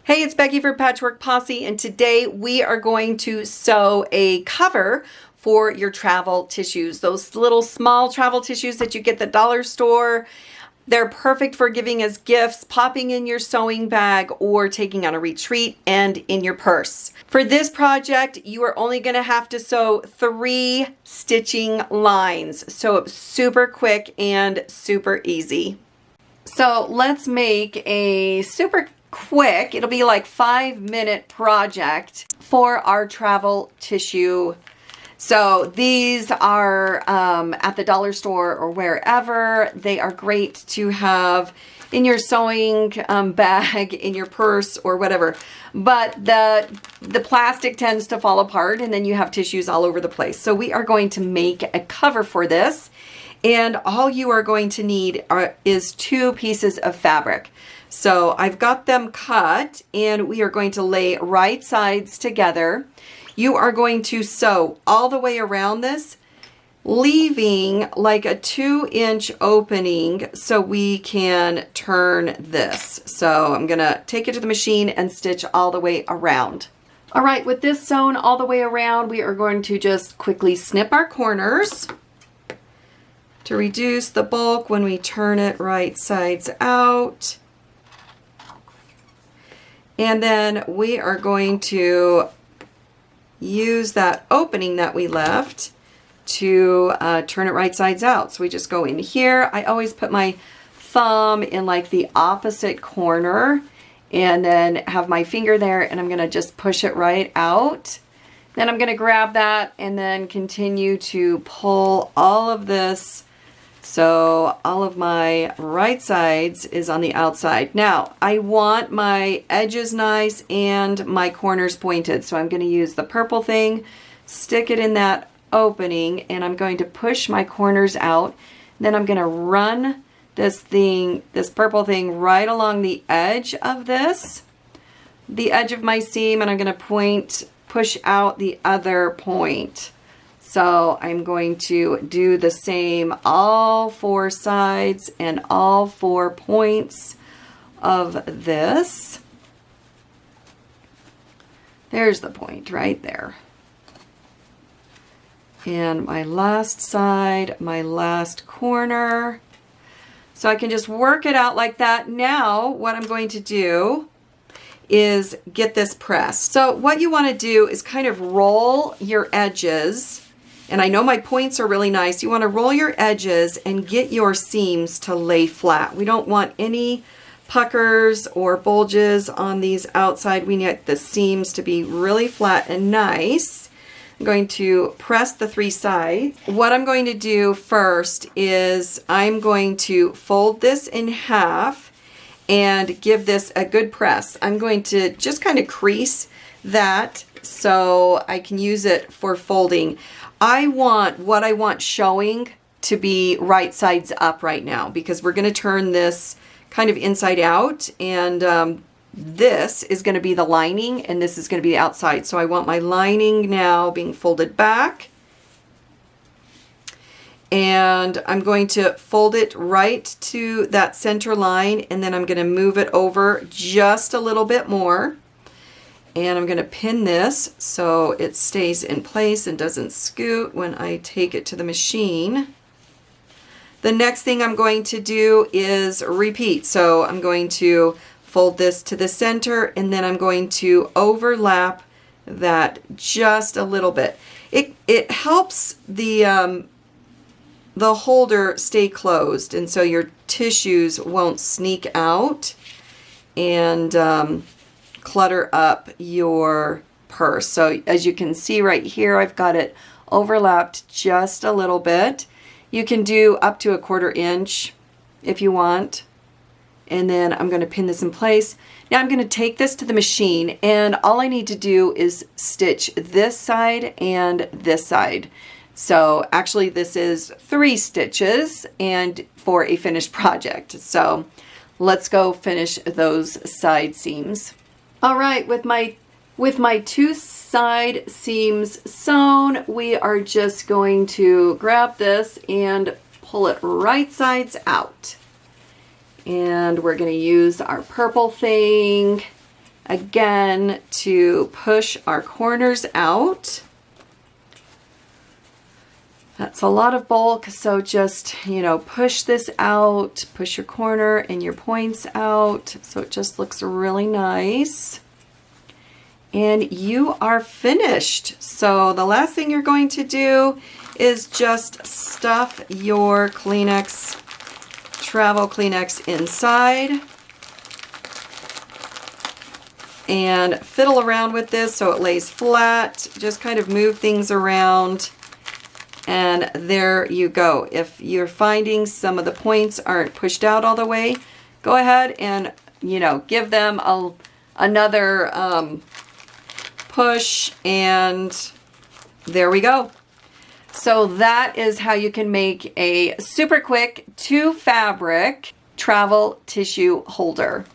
Hey, it's Becky for Patchwork Posse, and today we are going to sew a cover for your travel tissues. Those little small travel tissues that you get at the dollar store. They're perfect for giving as gifts, popping in your sewing bag, or taking on a retreat and in your purse. For this project, you are only going to have to sew 3 stitching lines. So it's super quick and super easy. So let's make a super quick, it'll be like 5-minute project for our travel tissue. So these are at the dollar store or wherever. They are great to have in your sewing bag, in your purse or whatever. But the plastic tends to fall apart and then you have tissues all over the place. So we are going to make a cover for this. And all you are going to need is 2 pieces of fabric. So I've got them cut and we are going to lay right sides together. You are going to sew all the way around this, leaving like a 2-inch opening so we can turn this. So I'm gonna take it to the machine and stitch all the way around. All right, with this sewn all the way around, we are going to just quickly snip our corners to reduce the bulk when we turn it right sides out. And then we are going to use that opening that we left to turn it right sides out. So we just go in here. I always put my thumb in like the opposite corner and then have my finger there, and I'm gonna just push it right out. Then I'm gonna grab that and then continue to pull all of this. So all of my right sides is on the outside. Now I want my edges nice and my corners pointed. So I'm going to use the purple thing, stick it in that opening, and I'm going to push my corners out. Then I'm going to run this purple thing right along the edge of the edge of my seam, and I'm going to push out the other point. So I'm going to do the same all 4 sides and all 4 points of this. There's the point right there. And my last side, my last corner. So I can just work it out like that. Now what I'm going to do is get this pressed. So what you want to do is kind of roll your edges. And I know my points are really nice. You want to roll your edges and get your seams to lay flat. We don't want any puckers or bulges on these outside. We need the seams to be really flat and nice. I'm going to press the 3 sides. What I'm going to do first is I'm going to fold this in half and give this a good press. I'm going to just kind of crease that so I can use it for folding. I want what I want showing to be right sides up right now because we're going to turn this kind of inside out, and this is going to be the lining and this is going to be the outside. So I want my lining now being folded back, and I'm going to fold it right to that center line, and then I'm going to move it over just a little bit more. And I'm going to pin this so it stays in place and doesn't scoot when I take it to the machine. The next thing I'm going to do is repeat. So I'm going to fold this to the center, and then I'm going to overlap that just a little bit. It helps the holder stay closed, and so your tissues won't sneak out and clutter up your purse. So as you can see right here, I've got it overlapped just a little bit. You can do up to a 1/4 inch if you want. And then I'm going to pin this in place. Now I'm going to take this to the machine, and all I need to do is stitch this side and this side. So actually this is 3 stitches and for a finished project. So let's go finish those side seams. All right, with my 2 side seams sewn, we are just going to grab this and pull it right sides out. And we're going to use our purple thing again to push our corners out. That's a lot of bulk, so just, you know, push this out, push your corner and your points out so it just looks really nice. And you are finished. So the last thing you're going to do is just stuff your Kleenex, travel Kleenex inside and fiddle around with this so it lays flat. Just kind of move things around. And there you go. If you're finding some of the points aren't pushed out all the way, go ahead and, you know, give them another push, and there we go. So that is how you can make a super quick 2 fabric travel tissue holder.